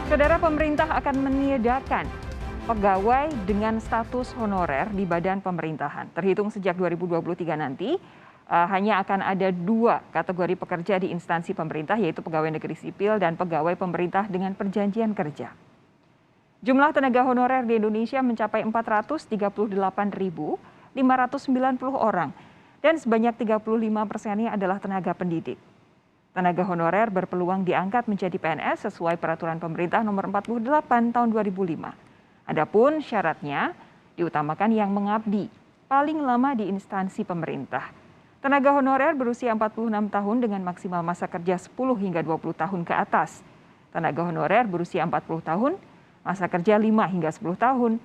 Saudara, pemerintah akan meniadakan pegawai dengan status honorer di badan pemerintahan. Terhitung sejak 2023 nanti, hanya akan ada dua kategori pekerja di instansi pemerintah, yaitu pegawai negeri sipil dan pegawai pemerintah dengan perjanjian kerja. Jumlah tenaga honorer di Indonesia mencapai 438.590 orang dan sebanyak 35%-nya adalah tenaga pendidik. Tenaga honorer berpeluang diangkat menjadi PNS sesuai peraturan pemerintah nomor 48 tahun 2005. Adapun syaratnya diutamakan yang mengabdi paling lama di instansi pemerintah. Tenaga honorer berusia 46 tahun dengan maksimal masa kerja 10 hingga 20 tahun ke atas. Tenaga honorer berusia 40 tahun, masa kerja 5 hingga 10 tahun.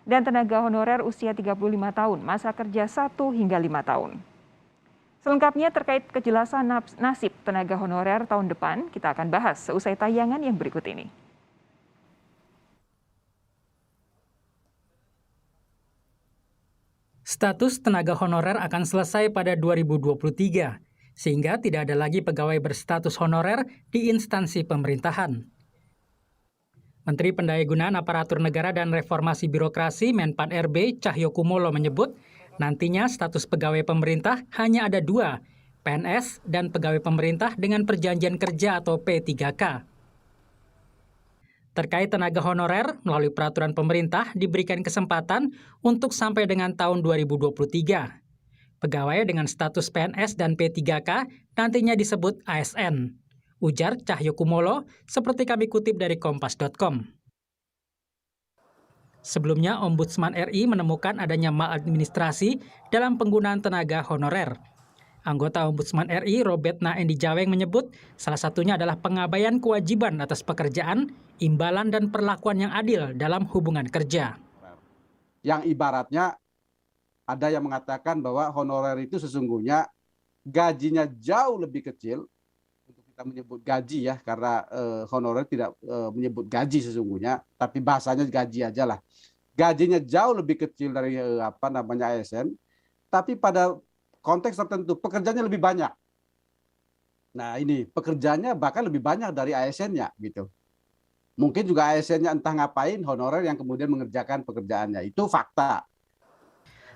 Dan tenaga honorer usia 35 tahun, masa kerja 1 hingga 5 tahun. Selengkapnya terkait kejelasan nasib tenaga honorer tahun depan, kita akan bahas seusai tayangan yang berikut ini. Status tenaga honorer akan selesai pada 2023, sehingga tidak ada lagi pegawai berstatus honorer di instansi pemerintahan. Menteri Pendayagunaan Aparatur Negara dan Reformasi Birokrasi Menpan RB Cahyokumolo menyebut, nantinya status pegawai pemerintah hanya ada dua, PNS dan pegawai pemerintah dengan perjanjian kerja atau P3K. Terkait tenaga honorer, melalui peraturan pemerintah diberikan kesempatan untuk sampai dengan tahun 2023. Pegawai dengan status PNS dan P3K nantinya disebut ASN. Ujar Cahyokumolo, seperti kami kutip dari kompas.com. Sebelumnya, Ombudsman RI menemukan adanya maladministrasi dalam penggunaan tenaga honorer. Anggota Ombudsman RI, Robetna Endi Jaweng menyebut salah satunya adalah pengabaian kewajiban atas pekerjaan, imbalan dan perlakuan yang adil dalam hubungan kerja. Yang ibaratnya ada yang mengatakan bahwa honorer itu sesungguhnya gajinya jauh lebih kecil. Untuk kita menyebut gaji ya, karena honorer tidak menyebut gaji sesungguhnya, tapi bahasanya gaji aja lah. Gajinya jauh lebih kecil dari ASN, tapi pada konteks tertentu pekerjaannya lebih banyak. Nah ini pekerjaannya bahkan lebih banyak dari ASN-nya gitu. Mungkin juga ASN-nya entah ngapain, honorer yang kemudian mengerjakan pekerjaannya. Itu fakta.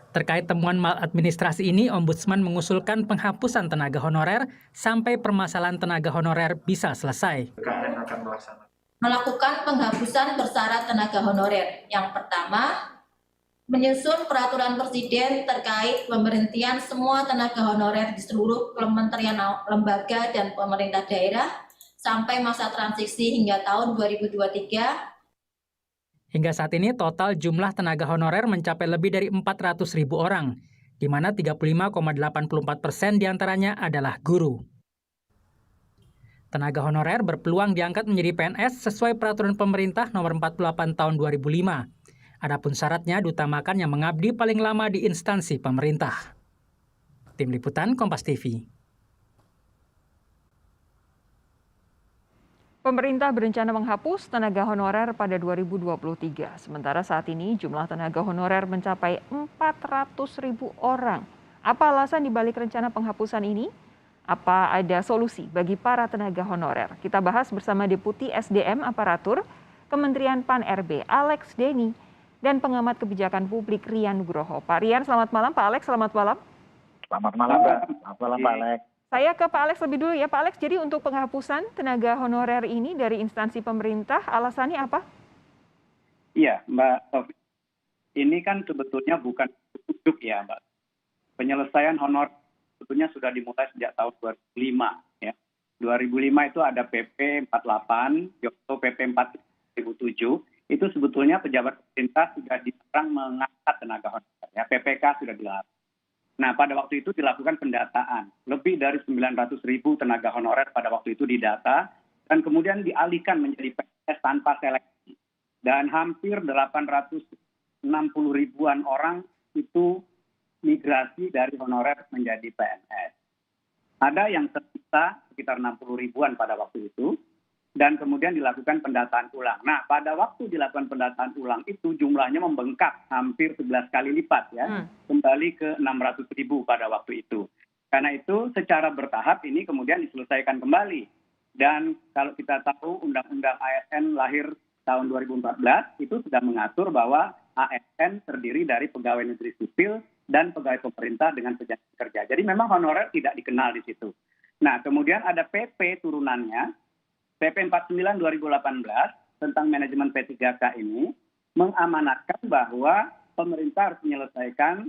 Terkait temuan maladministrasi ini, Ombudsman mengusulkan penghapusan tenaga honorer sampai permasalahan tenaga honorer bisa selesai. Melakukan penghapusan bersyarat tenaga honorer. Yang pertama, menyusun peraturan presiden terkait pemberhentian semua tenaga honorer di seluruh kementerian, lembaga, dan pemerintah daerah sampai masa transisi hingga tahun 2023. Hingga saat ini total jumlah tenaga honorer mencapai lebih dari 400.000 orang, di mana 35,84% diantaranya adalah guru. Tenaga honorer berpeluang diangkat menjadi PNS sesuai peraturan pemerintah nomor 48 tahun 2005. Adapun syaratnya diutamakan yang mengabdi paling lama di instansi pemerintah. Tim Liputan Kompas TV. Pemerintah berencana menghapus tenaga honorer pada 2023. Sementara saat ini jumlah tenaga honorer mencapai 400.000 orang. Apa alasan dibalik rencana penghapusan ini? Apa ada solusi bagi para tenaga honorer? Kita bahas bersama Deputi SDM Aparatur Kementerian Pan-RB Alex Deni dan pengamat kebijakan publik Rian Nugroho. Pak Rian, selamat malam. Pak Alex, selamat malam. Selamat malam, Mbak. Selamat malam, Pak Alex. Saya ke Pak Alex lebih dulu ya. Pak Alex, jadi untuk penghapusan tenaga honorer ini dari instansi pemerintah, alasannya apa? Iya, Mbak. Ini kan sebetulnya bukan ujuk ya, Mbak. Penyelesaian honor sebetulnya sudah dimulai sejak tahun 2005. Ya. 2005 itu ada PP 48, Yogyakarta PP 4 2007. Itu sebetulnya pejabat pemerintah sudah dilarang mengangkat tenaga honorer. Ya, PPK sudah dilarang. Nah, pada waktu itu dilakukan pendataan. Lebih dari 900.000 tenaga honorer pada waktu itu didata dan kemudian dialihkan menjadi PNS tanpa seleksi. Dan hampir 860.000-an orang itu migrasi dari honorer menjadi PNS. Ada yang tersisa sekitar 60.000-an pada waktu itu. Dan kemudian dilakukan pendataan ulang. Nah, pada waktu dilakukan pendataan ulang itu jumlahnya membengkak hampir 11 kali lipat ya, kembali ke 600.000 pada waktu itu. Karena itu secara bertahap ini kemudian diselesaikan kembali Dan kalau kita tahu Undang-Undang ASN lahir tahun 2014 itu sudah mengatur bahwa ASN terdiri dari pegawai negeri sipil dan pegawai pemerintah dengan perjanjian kerja. Jadi memang honorer tidak dikenal di situ. Nah, kemudian ada PP turunannya, PP 49 2018 tentang manajemen P3K ini mengamanatkan bahwa pemerintah harus menyelesaikan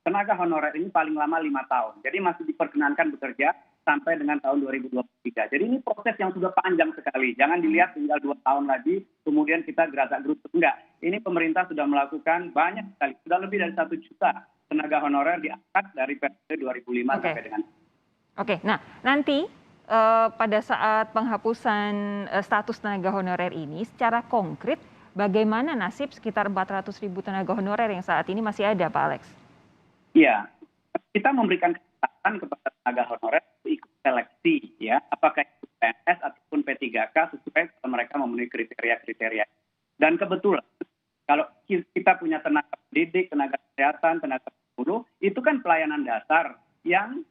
tenaga honorer ini paling lama 5 tahun. Jadi masih diperkenankan bekerja sampai dengan tahun 2023. Jadi ini proses yang sudah panjang sekali. Jangan dilihat tinggal 2 tahun lagi, kemudian kita gerasak gerusuk. Enggak. Ini pemerintah sudah melakukan banyak sekali. Sudah lebih dari 1 juta tenaga honorer diangkat dari periode 2005 sampai dengan. Oke, nah nanti pada saat penghapusan status tenaga honorer ini, secara konkret bagaimana nasib sekitar 400.000 tenaga honorer yang saat ini masih ada, Pak Alex? Iya, kita memberikan kesempatan kepada tenaga honorer untuk ikut seleksi, ya, apakah itu PNS ataupun P3K sesuai kalau mereka memenuhi kriteria-kriteria. Dan kebetulan kalau kita punya tenaga pendidik, tenaga kesehatan, tenaga guru, itu kan pelayanan dasar yang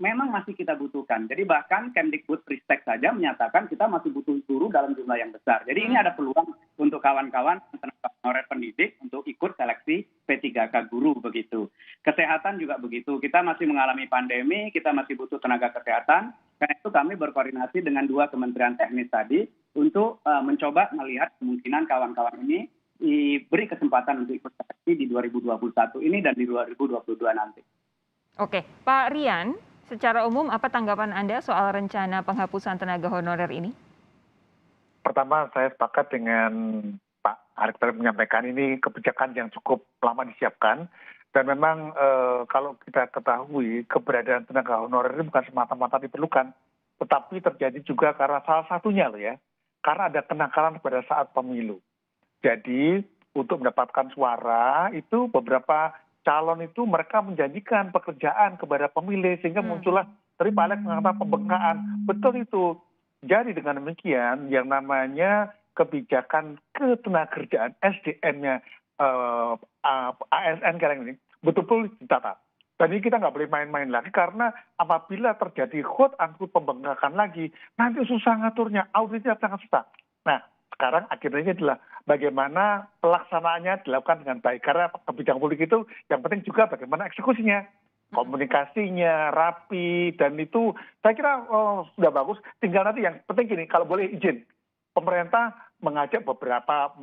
memang masih kita butuhkan. Jadi bahkan Kemdikbudristek saja menyatakan kita masih butuh guru dalam jumlah yang besar. Jadi ini ada peluang untuk kawan-kawan tenaga honorer pendidik untuk ikut seleksi P3K guru begitu. Kesehatan juga begitu. Kita masih mengalami pandemi, kita masih butuh tenaga kesehatan. Karena itu kami berkoordinasi dengan 2 kementerian teknis tadi untuk mencoba melihat kemungkinan kawan-kawan ini diberi kesempatan untuk ikut seleksi di 2021 ini dan di 2022 nanti. Oke, Pak Rian, secara umum apa tanggapan Anda soal rencana penghapusan tenaga honorer ini? Pertama, saya sepakat dengan Pak Arief tadi menyampaikan ini kebijakan yang cukup lama disiapkan. Dan memang kalau kita ketahui keberadaan tenaga honorer ini bukan semata-mata diperlukan. Tetapi terjadi juga karena salah satunya loh ya. Karena ada kenakalan pada saat pemilu. Jadi untuk mendapatkan suara itu beberapa calon itu mereka menjanjikan pekerjaan kepada pemilih sehingga muncullah tadi Pak Alex mengatakan pembengkakan. Betul itu. Jadi dengan demikian yang namanya kebijakan ketenagakerjaan SDM-nya ASN sekarang ini betul-betul ditata. Dan ini kita nggak boleh main-main lagi karena apabila terjadi quote-unquote pembengkakan lagi, nanti susah ngaturnya, auditnya sangat susah. Nah, sekarang akhirnya adalah bagaimana pelaksanaannya dilakukan dengan baik. Karena kebijakan publik itu yang penting juga bagaimana eksekusinya. Komunikasinya rapi dan itu saya kira sudah bagus. Tinggal nanti yang penting gini, kalau boleh izin, pemerintah mengajak beberapa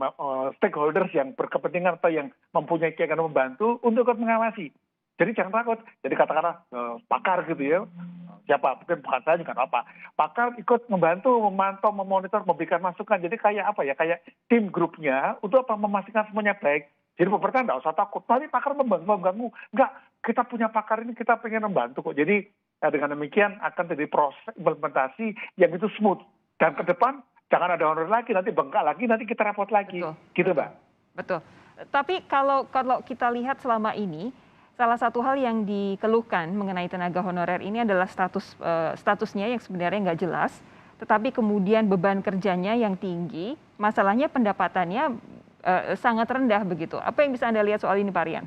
stakeholders yang berkepentingan atau yang mempunyai keinginan membantu untuk ikut mengawasi. Jadi jangan takut. Jadi katakanlah pakar gitu ya. Siapa? Mungkin bukan saya juga apa. Pakar ikut membantu, memantau, memonitor, memberikan masukan. Jadi kayak apa ya? Kayak tim grupnya untuk apa memastikan semuanya baik. Jadi pemerintah nggak usah takut. Tapi pakar mengganggu. Enggak, kita punya pakar ini, kita pengen membantu kok. Jadi dengan demikian akan terjadi proses implementasi yang itu smooth. Dan ke depan jangan ada honor lagi, nanti bengkak lagi, nanti kita repot lagi. Betul. Gitu, Mbak. Betul. Tapi kalau kita lihat selama ini, salah satu hal yang dikeluhkan mengenai tenaga honorer ini adalah statusnya yang sebenarnya nggak jelas, tetapi kemudian beban kerjanya yang tinggi, masalahnya pendapatannya sangat rendah begitu. Apa yang bisa Anda lihat soal ini, Pak Rian?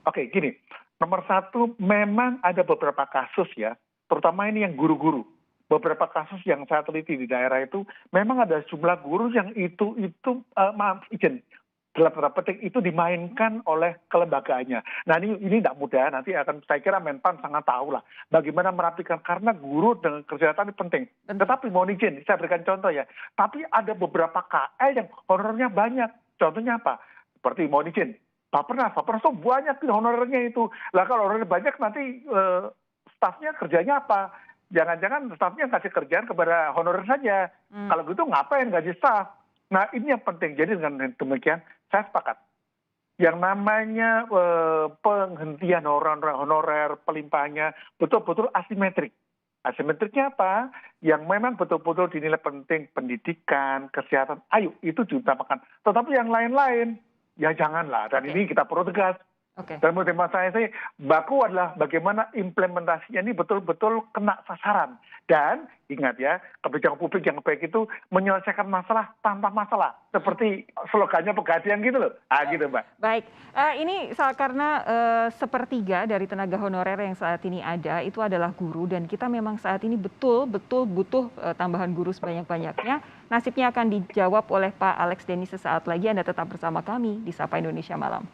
Oke, gini. Nomor satu, memang ada beberapa kasus ya, terutama ini yang guru-guru. Beberapa kasus yang saya teliti di daerah itu, memang ada jumlah guru yang dalam tanda petik itu dimainkan oleh kelembagaannya. Nah ini tidak mudah, nanti akan saya kira Menpan sangat tahu lah bagaimana merapikan, karena guru dengan kesehatan ini penting. Tetapi mohon izin, saya berikan contoh ya, tapi ada beberapa KL yang honornya banyak. Contohnya apa? Seperti mohon izin, Bapenas tuh banyak honornya itu. Lah kalau honornya banyak nanti stafnya kerjanya apa? Jangan-jangan stafnya kasih kerjaan kepada honorer saja. Kalau gitu ngapain gaji staf? Nah ini yang penting. Jadi dengan demikian saya sepakat. Yang namanya penghentian honorer, pelimpahannya betul-betul asimetrik. Asimetriknya apa? Yang memang betul-betul dinilai penting, pendidikan, kesehatan, ayo itu diutamakan. Tetapi yang lain-lain, ya janganlah. Dan ini kita perlu tegas. Dan menurut hemat saya sih, baku adalah bagaimana implementasinya ini betul-betul kena sasaran. Dan ingat ya, kebijakan publik yang baik itu menyelesaikan masalah tanpa masalah. Seperti slogannya Pegadaian gitu loh. Gitu Mbak. Baik, ini karena sepertiga dari tenaga honorer yang saat ini ada itu adalah guru, dan kita memang saat ini betul-betul butuh tambahan guru sebanyak-banyaknya. Nasibnya akan dijawab oleh Pak Alex Denny sesaat lagi. Anda tetap bersama kami di Sapa Indonesia Malam.